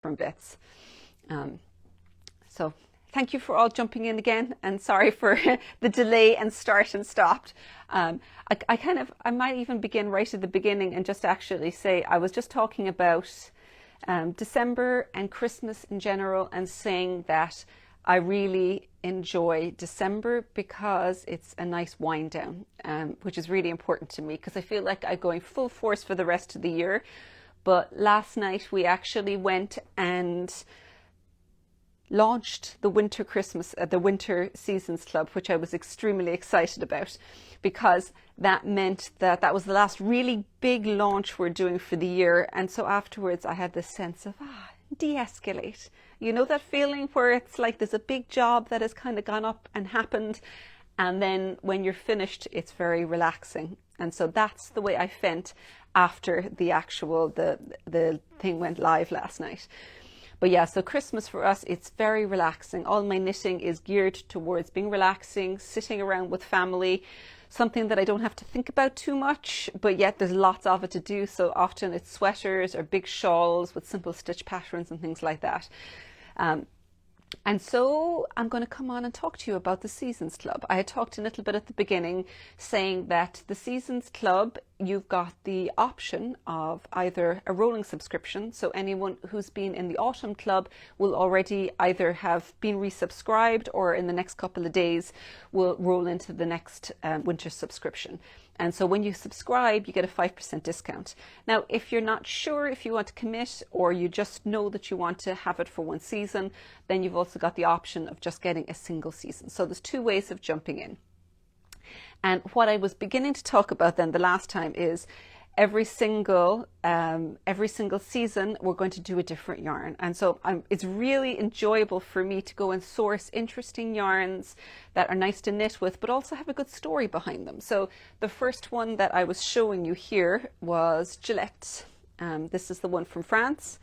different bits. So thank you for all jumping in again, and sorry for the delay and start and stopped. I might even begin right at the beginning and just actually say I was just talking about December and Christmas in general, and saying that I really enjoy December because it's a nice wind down, which is really important to me because I feel like I'm going full force for the rest of the year. But last night we actually went and launched the Winter Seasons Club, which I was extremely excited about, because that meant that that was the last really big launch we're doing for the year. And so afterwards I had this sense of de-escalate. You know that feeling where it's like there's a big job that has kind of gone up and happened, and then when you're finished it's very relaxing. And so that's the way I felt after the thing went live last night. But yeah, so Christmas for us, it's very relaxing. All my knitting is geared towards being relaxing, sitting around with family, something that I don't have to think about too much, but yet there's lots of it to do. So often it's sweaters or big shawls with simple stitch patterns and things like that. And so I'm going to come on and talk to you about the Seasons Club. I had talked a little bit at the beginning saying that the Seasons Club, you've got the option of either a rolling subscription. So anyone who's been in the Autumn Club will already either have been resubscribed, or in the next couple of days will roll into the next winter subscription. And so when you subscribe, you get a 5% discount. Now, if you're not sure if you want to commit, or you just know that you want to have it for one season, then you've also got the option of just getting a single season. So there's two ways of jumping in. And what I was beginning to talk about then the last time is every single season we're going to do a different yarn. And so it's really enjoyable for me to go and source interesting yarns that are nice to knit with, but also have a good story behind them. So the first one that I was showing you here was Gillette. This is the one from France,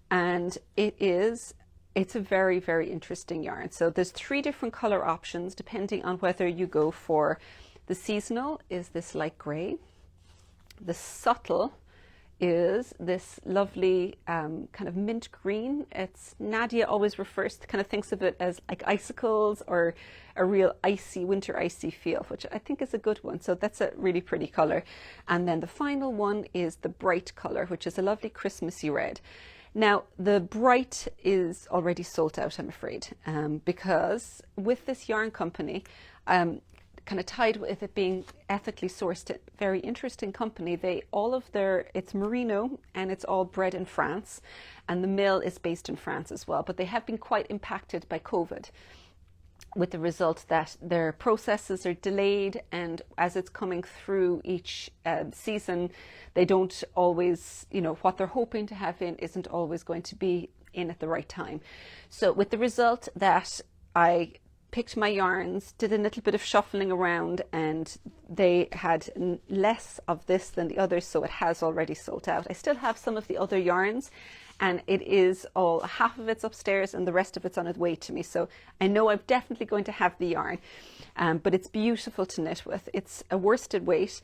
and it's a very, very interesting yarn. So there's 3 different color options depending on whether you go for the seasonal, is this light gray. The subtle is this lovely kind of mint green. It's Nadia always thinks of it as like icicles or a real winter icy feel, which I think is a good one. So that's a really pretty color. And then the final one is the bright color, which is a lovely Christmassy red. Now, the bright is already sold out, I'm afraid, because with this yarn company, kind of tied with it being ethically sourced, very interesting company. It's merino, and it's all bred in France, and the mill is based in France as well. But they have been quite impacted by COVID, with the result that their processes are delayed, and as it's coming through each season, they don't always, what they're hoping to have in isn't always going to be in at the right time. So with the result that I picked my yarns, did a little bit of shuffling around, and they had less of this than the others, so it has already sold out. I still have some of the other yarns, and it is all, half of it's upstairs and the rest of it's on its way to me. So I know I'm definitely going to have the yarn, but it's beautiful to knit with. It's a worsted weight,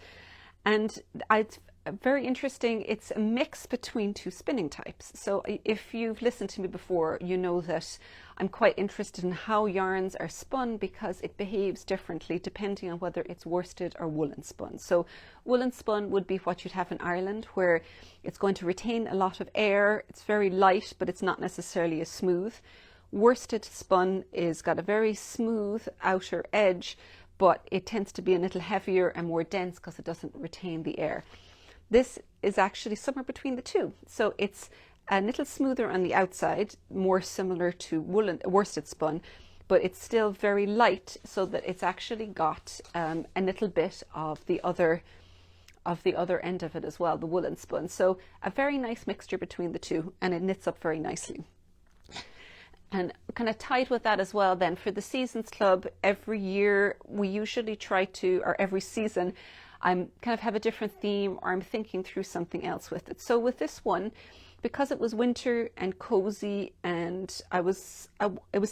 and it's very interesting. It's a mix between 2 spinning types. So if you've listened to me before, you know that I'm quite interested in how yarns are spun, because it behaves differently depending on whether it's worsted or woolen spun. So woolen spun would be what you'd have in Ireland, where it's going to retain a lot of air. It's very light, but it's not necessarily as smooth. Worsted spun is got a very smooth outer edge, but it tends to be a little heavier and more dense because it doesn't retain the air. This is actually somewhere between the two. So it's a little smoother on the outside, more similar to worsted spun, but it's still very light, so that it's actually got a little bit of the other end of it as well, the woolen spun. So a very nice mixture between the two, and it knits up very nicely. And kind of tied with that as well, then for the Seasons Club, every year we usually or every season, I'm kind of have a different theme, or I'm thinking through something else with it. So with this one, because it was winter and cozy, and it was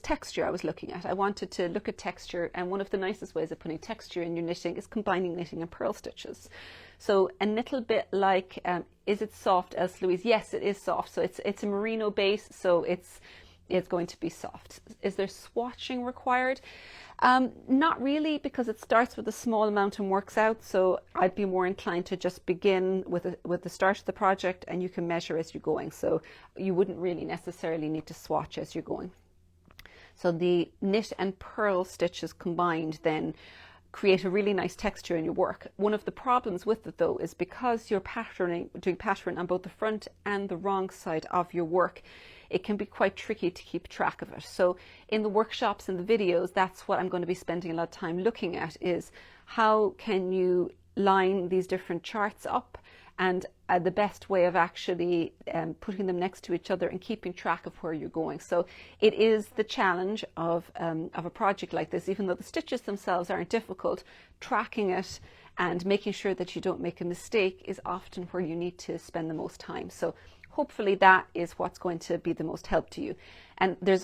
texture I was looking at. I wanted to look at texture, and one of the nicest ways of putting texture in your knitting is combining knitting and purl stitches. So a little bit like, is it soft, Elsa Louise? Yes, it is soft. So it's a merino base, so it's going to be soft. Is there swatching required? Not really, because it starts with a small amount and works out. So I'd be more inclined to just begin with the start of the project, and you can measure as you're going. So you wouldn't really necessarily need to swatch as you're going. So the knit and purl stitches combined then create a really nice texture in your work. One of the problems with it though is because you're doing pattern on both the front and the wrong side of your work, it can be quite tricky to keep track of it. So in the workshops and the videos, that's what I'm going to be spending a lot of time looking at, is how can you line these different charts up, and the best way of actually putting them next to each other and keeping track of where you're going. So it is the challenge of a project like this. Even though the stitches themselves aren't difficult, tracking it and making sure that you don't make a mistake is often where you need to spend the most time. So hopefully that is what's going to be the most help to you. And there's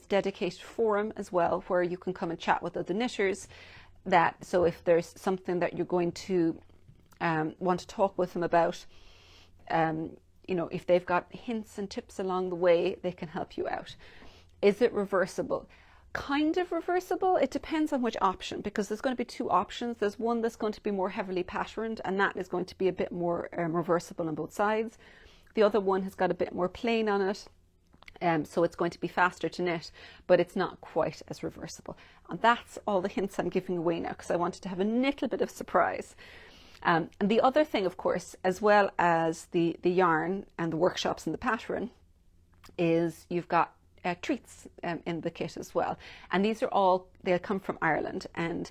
dedicated forum as well, where you can come and chat with other knitters. So if there's something that you're going to want to talk with them about, if they've got hints and tips along the way, they can help you out. Is it reversible? Kind of reversible. It depends on which option, because there's going to be two options. There's one that's going to be more heavily patterned, and that is going to be a bit more reversible on both sides. The other one has got a bit more plain on it, so it's going to be faster to knit, but it's not quite as reversible. And that's all the hints I'm giving away now, because I wanted to have a little bit of surprise. And the other thing, of course, as well as the yarn and the workshops and the pattern, is you've got treats in the kit as well. And these are all, they'll come from Ireland, and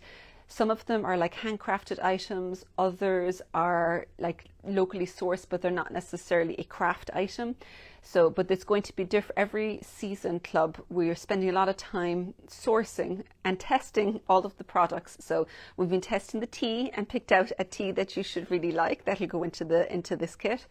some of them are like handcrafted items, others are like locally sourced, but they're not necessarily a craft item. So, but it's going to be different. Every season club, we're spending a lot of time sourcing and testing all of the products. So we've been testing the tea and picked out a tea that you should really like. That'll go into this kit.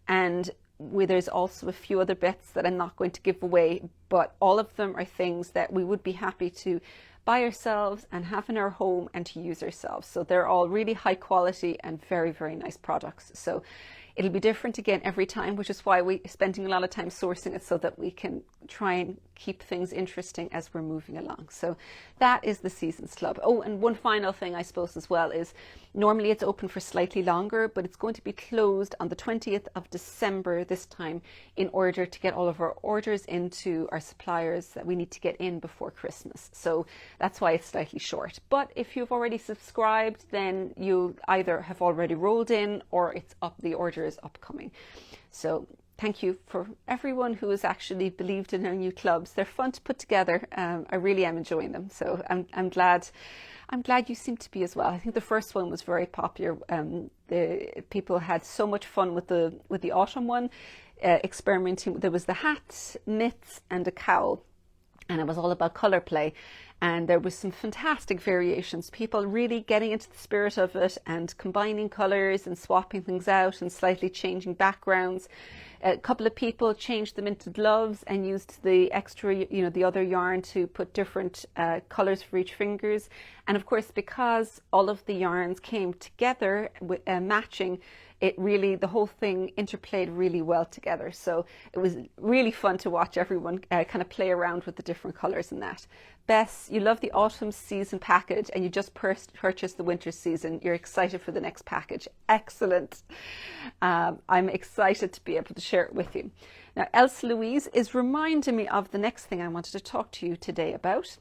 And there's also a few other bits that I'm not going to give away, but all of them are things that we would be happy to buy ourselves and have in our home and to use ourselves. So they're all really high quality and very, very nice products. So it'll be different again every time, which is why we're spending a lot of time sourcing it, so that we can try and keep things interesting as we're moving along. So that is the Seasons Club. Oh, and one final thing I suppose as well is, normally it's open for slightly longer, but it's going to be closed on the 20th of December this time, in order to get all of our orders into our suppliers that we need to get in before Christmas. So that's why it's slightly short. But if you've already subscribed, then you'll either have already rolled in, or it's up, the order is upcoming. So thank you for everyone who has actually believed in our new clubs. They're fun to put together. I really am enjoying them. So I'm glad you seem to be as well. I think the first one was very popular. The people had so much fun with the autumn one, experimenting. There was the hat, mitts, and a cowl, and it was all about colour play. And there was some fantastic variations, people really getting into the spirit of it and combining colours and swapping things out and slightly changing backgrounds. A couple of people changed them into gloves and used the extra, the other yarn to put different colours for each fingers. And of course, because all of the yarns came together with matching, the whole thing interplayed really well together. So it was really fun to watch everyone kind of play around with the different colours in that. Bess, you love the autumn season package and you just purchased the winter season. You're excited for the next package. Excellent. I'm excited to be able to share it with you. Now, Elsa Louise is reminding me of the next thing I wanted to talk to you today about.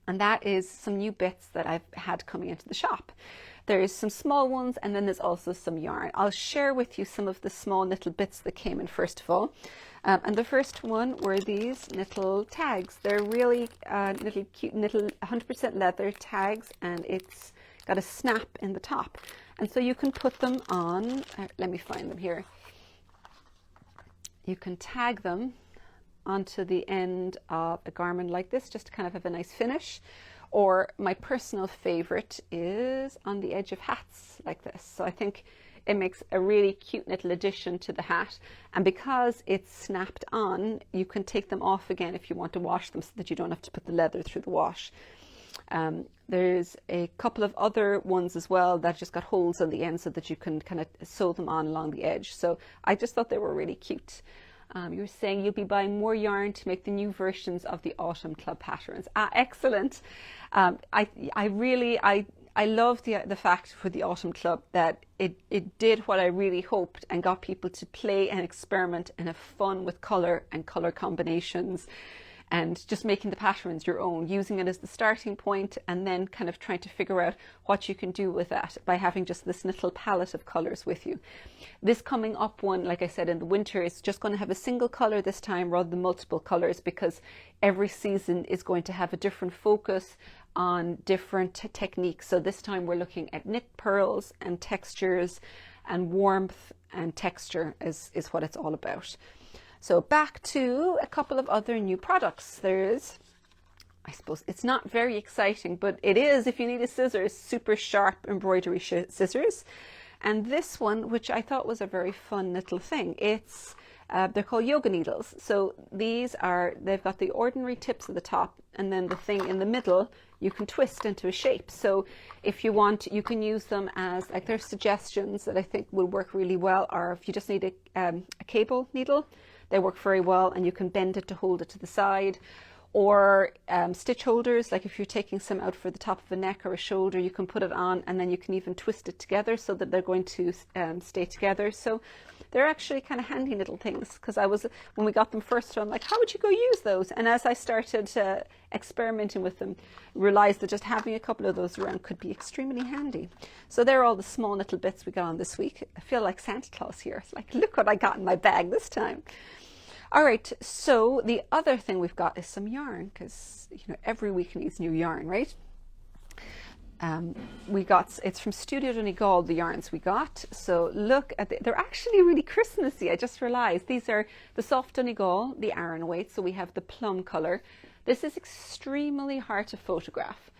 And that is some new bits that I've had coming into the shop. There's some small ones, and then there's also some yarn. I'll share with you some of the small little bits that came in first of all. And the first one were these little tags. They're really little cute little 100% leather tags, and it's got a snap in the top. And so you can put them on, let me find them here. You can tag them onto the end of a garment like this, just to kind of have a nice finish. Or my personal favorite is on the edge of hats like this. So I think it makes a really cute little addition to the hat. And because it's snapped on, you can take them off again if you want to wash them, so that you don't have to put the leather through the wash. There's a couple of other ones as well that just got holes on the end so that you can kind of sew them on along the edge. So I just thought they were really cute. You were saying you'll be buying more yarn to make the new versions of the Autumn Club patterns. Excellent. I love the fact for the Autumn Club that it did what I really hoped and got people to play and experiment and have fun with colour and colour combinations, and just making the patterns your own, using it as the starting point, and then kind of trying to figure out what you can do with that by having just this little palette of colours with you. This coming up one, like I said, in the winter, is just going to have a single colour this time rather than multiple colours, because every season is going to have a different focus on different techniques. So this time we're looking at knit pearls and textures, and warmth and texture is what it's all about. So back to a couple of other new products. There's, I suppose it's not very exciting, but it is, if you need a scissors, super sharp embroidery scissors. And this one, which I thought was a very fun little thing, it's they're called yoga needles. So they've got the ordinary tips at the top, and then the thing in the middle you can twist into a shape. So if you want, you can use them as, like, there's suggestions that I think will work really well, or if you just need a cable needle, they work very well, and you can bend it to hold it to the side. Or stitch holders, like if you're taking some out for the top of a neck or a shoulder, you can put it on, and then you can even twist it together so that they're going to stay together. So they're actually kind of handy little things, because when we got them first, I'm like, how would you go use those? And as I started experimenting with them, realized that just having a couple of those around could be extremely handy. So they're all the small little bits we got on this week. I feel like Santa Claus here. It's like, look what I got in my bag this time. All right, so the other thing we've got is some yarn, because every week needs new yarn, right? It's from Studio Donegal, the yarns we got. So look at they're actually really Christmassy. I just realized these are the soft Donegal, the Aran weight. So we have the plum color. This is extremely hard to photograph.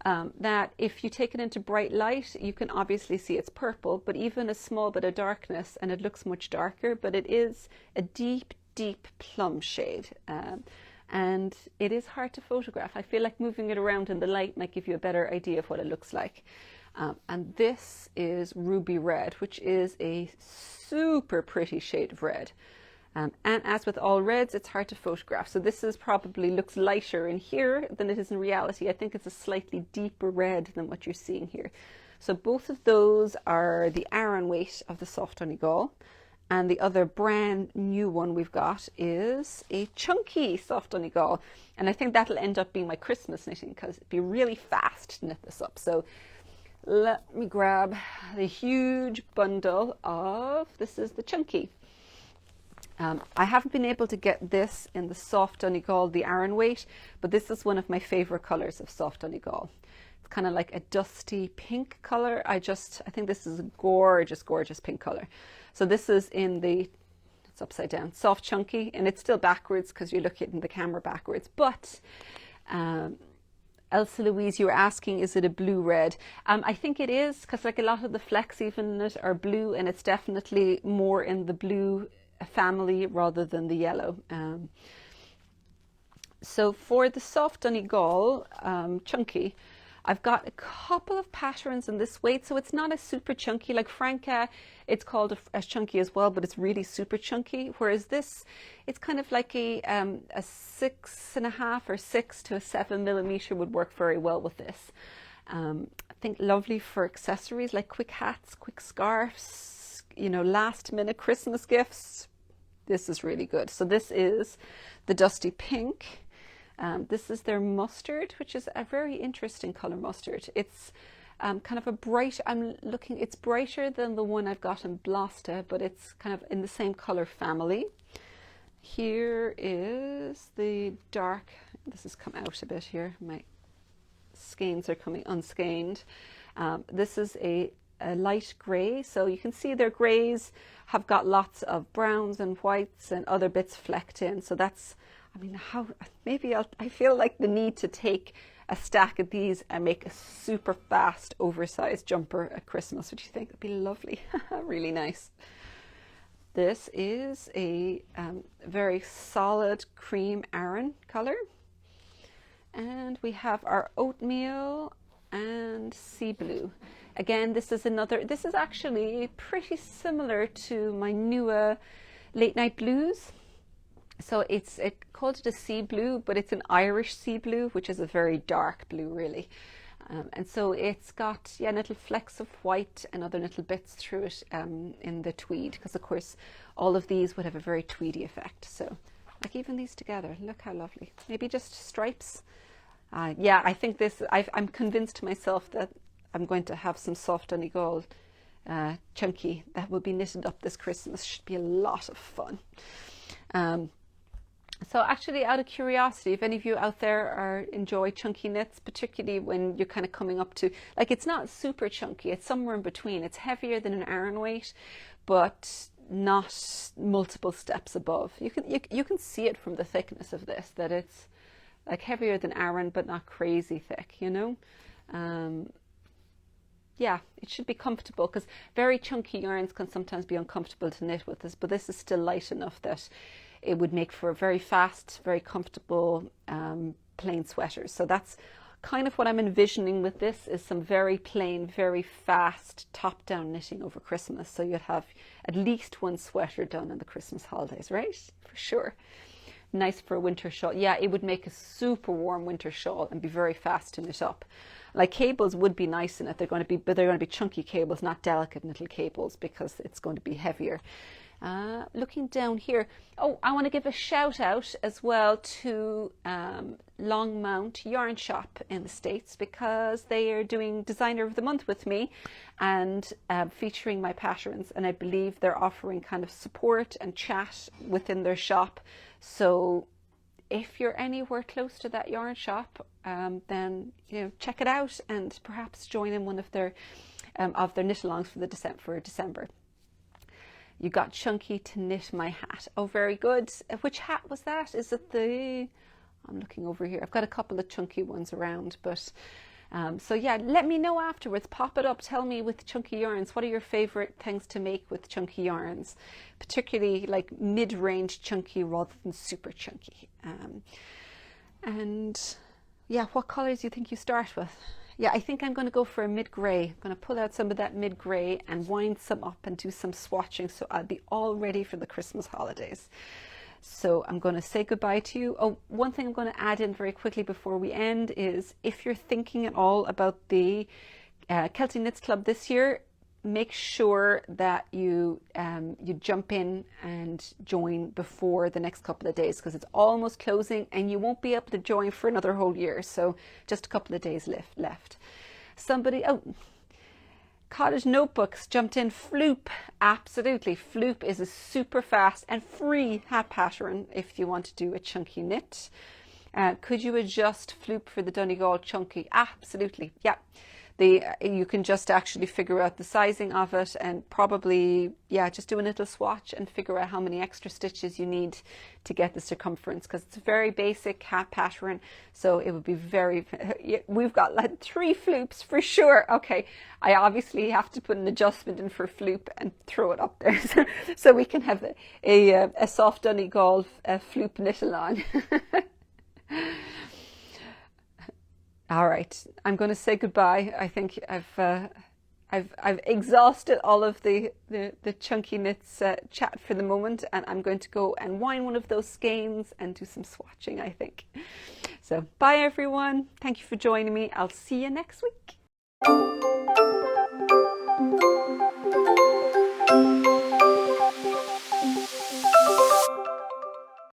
That if you take it into bright light, you can obviously see it's purple, but even a small bit of darkness and it looks much darker, but it is a deep plum shade, and it is hard to photograph. I feel like moving it around in the light might give you a better idea of what it looks like. And this is ruby red, which is a super pretty shade of red. And as with all reds, it's hard to photograph. So this probably looks lighter in here than it is in reality. I think it's a slightly deeper red than what you're seeing here. So both of those are the Aran weight of the soft Donegal. And the other brand new one we've got is a chunky soft Donegal. And I think that'll end up being my Christmas knitting, because it'd be really fast to knit this up. So let me grab the huge bundle of, this is the chunky. I haven't been able to get this in the soft Donegal, the Aran weight, but this is one of my favorite colors of soft Donegal. It's kind of like a dusty pink color. I think this is a gorgeous pink color. So this is it's upside down, soft chunky, and it's still backwards because you're looking at the camera backwards. But Elsa Louise, you were asking, is it a blue red? I think it is, because like a lot of the flecks even in it are blue, and it's definitely more in the blue family rather than the yellow. So for the soft Donegal chunky, I've got a couple of patterns in this weight, so it's not a super chunky. Like Franca, it's called a chunky as well, but it's really super chunky. Whereas this, it's kind of like a 6.5 or 6 to a 7 millimeter would work very well with this. I think lovely for accessories like quick hats, quick scarves, last minute Christmas gifts. This is really good. So this is the dusty pink. This is their mustard, which is a very interesting color mustard. It's kind of a bright, it's brighter than the one I've got in Blosta, but it's kind of in the same color family. Here is the dark, this has come out a bit here. My skeins are coming unskeined. This is a light gray, so you can see their grays have got lots of browns and whites and other bits flecked in. So that's, I feel like the need to take a stack of these and make a super fast oversized jumper at Christmas. What do you think? It'd be lovely. Really nice. This is a very solid cream Aran color. And we have our oatmeal and sea blue. Again, this is actually pretty similar to my newer Late Night Blues. So it called it a sea blue, but it's an Irish sea blue, which is a very dark blue really. And so it's got little flecks of white and other little bits through it in the tweed, because of course all of these would have a very tweedy effect. So like even these together, look how lovely. Maybe just stripes. Yeah, I think I'm convinced myself that I'm going to have some soft Donegal chunky that will be knitted up this Christmas. Should be a lot of fun. So actually, out of curiosity, if any of you out there enjoy chunky knits, particularly when you're kind of coming up to, like, it's not super chunky, it's somewhere in between. It's heavier than an Aran weight, but not multiple steps above. You can see it from the thickness of this, that it's like heavier than Aran, but not crazy thick, you know? Yeah, it should be comfortable, because very chunky yarns can sometimes be uncomfortable to knit with this, but this is still light enough that it would make for a very fast, very comfortable plain sweaters. So that's kind of what I'm envisioning with this, is some very plain, very fast top-down knitting over Christmas. So you'd have at least one sweater done in the Christmas holidays, right? For sure. Nice for a winter shawl. Yeah, it would make a super warm winter shawl and be very fast to knit up. Like, cables would be nice in it. They're going to be chunky cables, not delicate little cables, because it's going to be heavier. Looking down here, oh, I want to give a shout out as well to Longmount Yarn Shop in the States, because they are doing Designer of the Month with me and featuring my patterns, and I believe they're offering kind of support and chat within their shop. So if you're anywhere close to that yarn shop, then check it out and perhaps join in one of their knit-alongs for December. You got chunky to knit my hat. Oh, very good. Which hat was that? Is it I'm looking over here. I've got a couple of chunky ones around, but so yeah, let me know afterwards. Pop it up. Tell me with chunky yarns, what are your favorite things to make with chunky yarns, particularly like mid-range chunky rather than super chunky. And yeah, what colors do you think you start with? Yeah, I think I'm going to go for a mid-grey. I'm going to pull out some of that mid-grey and wind some up and do some swatching, so I'll be all ready for the Christmas holidays. So I'm going to say goodbye to you. Oh, one thing I'm going to add in very quickly before we end is, if you're thinking at all about the Celtic Knits Club this year, make sure that you jump in and join before the next couple of days, because it's almost closing and you won't be able to join for another whole year. So just a couple of days left. Cottage Notebooks jumped in. Floop, absolutely. Floop is a super fast and free hat pattern if you want to do a chunky knit. Could you adjust Floop for the Donegal chunky? Absolutely, yeah. You can just actually figure out the sizing of it, and probably, yeah, just do a little swatch and figure out how many extra stitches you need to get the circumference, because it's a very basic hat pattern. So it would be we've got like 3 floops for sure. Okay, I obviously have to put an adjustment in for floop and throw it up there so we can have a soft Donegal floop knitted on. All right, I'm going to say goodbye. I think I've exhausted all of the chunky knits chat for the moment, and I'm going to go and wind one of those skeins and do some swatching, I think. So bye everyone. Thank you for joining me. I'll see you next week.